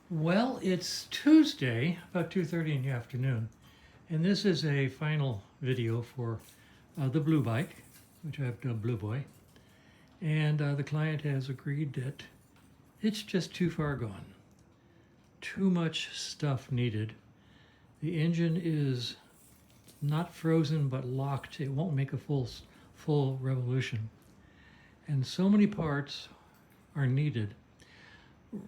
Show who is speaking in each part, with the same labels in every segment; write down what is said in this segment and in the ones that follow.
Speaker 1: Well, it's Tuesday, about 2:30 in the afternoon, and this is a final video for the Blue Bike, which I've dubbed Blue Boy, and the client has agreed that it's just too far gone. Too much stuff needed. The engine is not frozen but locked. It won't make a full revolution, and so many parts are needed.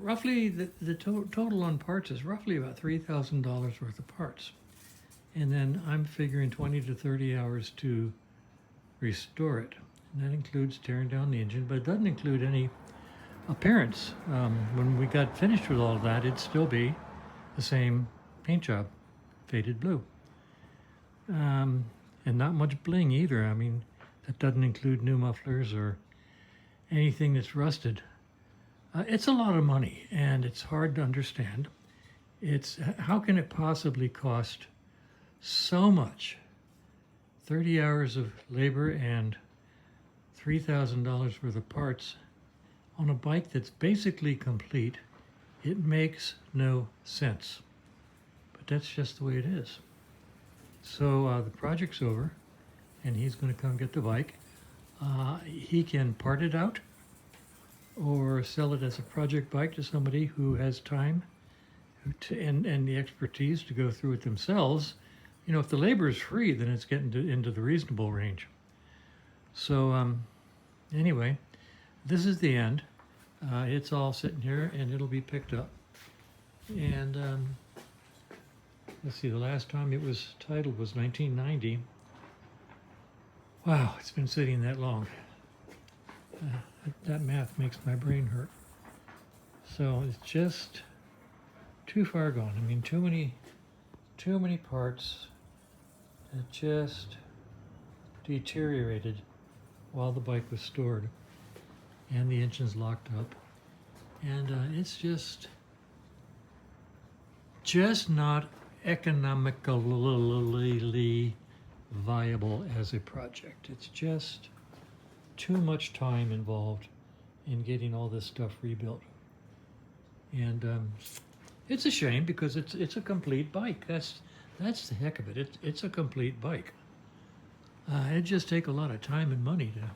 Speaker 1: Roughly, the total on parts is roughly about $3,000 worth of parts. And then I'm figuring 20 to 30 hours to restore it. And that includes tearing down the engine, but it doesn't include any appearance. When we got finished with all of that, it'd still be the same paint job, faded blue. And not much bling either. I mean, that doesn't include new mufflers or anything that's rusted. It's a lot of money, and it's hard to understand. How can it possibly cost so much? 30 hours of labor and $3,000 worth of parts on a bike that's basically complete. It makes no sense. But that's just the way it is. So the project's over, and he's going to come get the bike. He can part it out or sell it as a project bike to somebody who has time and the expertise to go through it themselves. You know, if the labor is free, then it's getting into the reasonable range. So anyway, this is the end. It's all sitting here, and it'll be picked up. And let's see, the last time it was titled was 1990. Wow, it's been sitting that long. That math makes my brain hurt. So it's just too far gone. I mean, too many parts that just deteriorated while the bike was stored, and the engine's locked up, and it's just not economically viable as a project. It's just too much time involved in getting all this stuff rebuilt, and it's a shame because it's a complete bike. That's the heck of it. It's a complete bike. It'd just take a lot of time and money to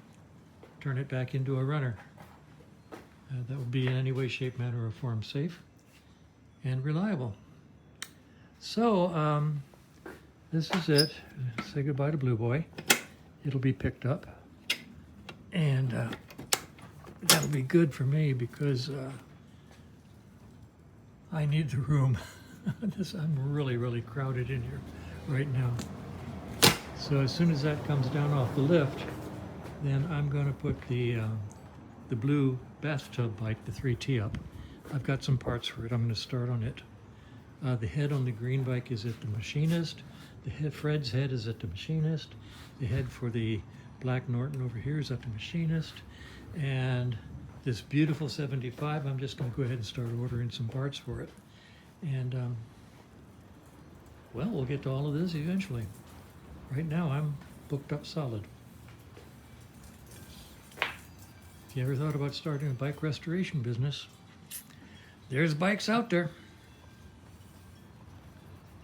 Speaker 1: turn it back into a runner that would be in any way, shape, manner, or form safe and reliable. So this is it. Say goodbye to Blue Boy. It'll be picked up. And that'll be good for me because I need the room. I'm really crowded in here right now. So as soon as that comes down off the lift, then I'm going to put the blue bathtub bike, the 3T, up. I've got some parts for it. I'm going to start on it. The head on the green bike is at the machinist. Fred's head is at the machinist. The head for the Black Norton over here is at the machinist, and this beautiful 75, I'm just going to go ahead and start ordering some parts for it, and well, we'll get to all of this eventually. Right now I'm booked up solid. If you ever thought about starting a bike restoration business, there's bikes out there.